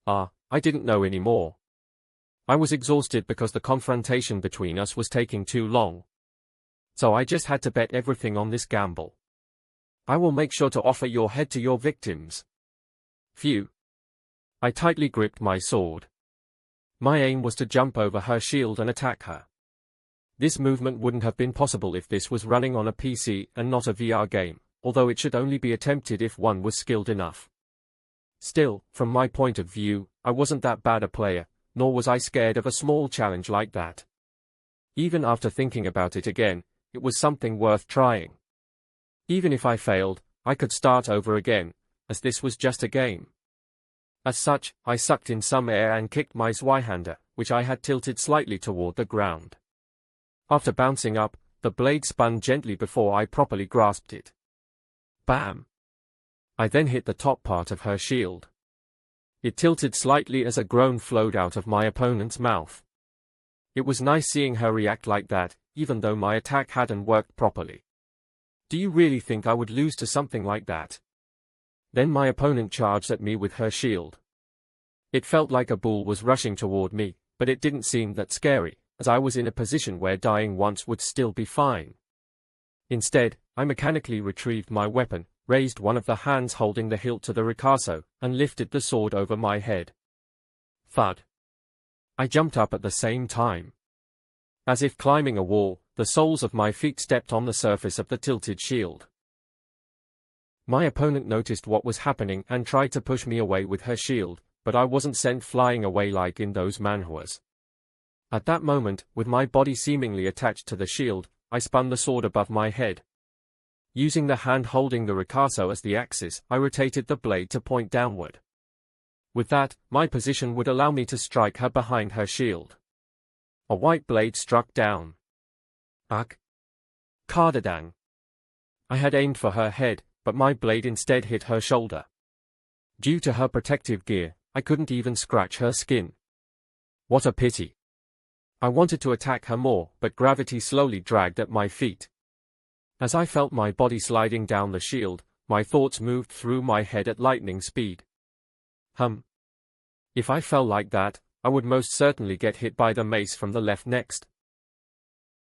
I didn't know anymore. I was exhausted because the confrontation between us was taking too long. So I just had to bet everything on this gamble. I will make sure to offer your head to your victims. Phew. I tightly gripped my sword. My aim was to jump over her shield and attack her. This movement wouldn't have been possible if this was running on a PC and not a VR game, although it should only be attempted if one was skilled enough. Still, from my point of view, I wasn't that bad a player, nor was I scared of a small challenge like that. Even after thinking about it again, it was something worth trying. Even if I failed, I could start over again, as this was just a game. As such, I sucked in some air and kicked my Zweihander, which I had tilted slightly toward the ground. After bouncing up, the blade spun gently before I properly grasped it. Bam! I then hit the top part of her shield. It tilted slightly as a groan flowed out of my opponent's mouth. It was nice seeing her react like that, even though my attack hadn't worked properly. Do you really think I would lose to something like that? Then my opponent charged at me with her shield. It felt like a bull was rushing toward me, but it didn't seem that scary, as I was in a position where dying once would still be fine. Instead, I mechanically retrieved my weapon, raised one of the hands holding the hilt to the ricasso, and lifted the sword over my head. Thud. I jumped up at the same time. As if climbing a wall, the soles of my feet stepped on the surface of the tilted shield. My opponent noticed what was happening and tried to push me away with her shield, but I wasn't sent flying away like in those manhwas. At that moment, with my body seemingly attached to the shield, I spun the sword above my head. Using the hand holding the ricasso as the axis, I rotated the blade to point downward. With that, my position would allow me to strike her behind her shield. A white blade struck down. Ugh. Cardadang. I had aimed for her head, but my blade instead hit her shoulder. Due to her protective gear, I couldn't even scratch her skin. What a pity. I wanted to attack her more, but gravity slowly dragged at my feet. As I felt my body sliding down the shield, my thoughts moved through my head at lightning speed. If I fell like that, I would most certainly get hit by the mace from the left next.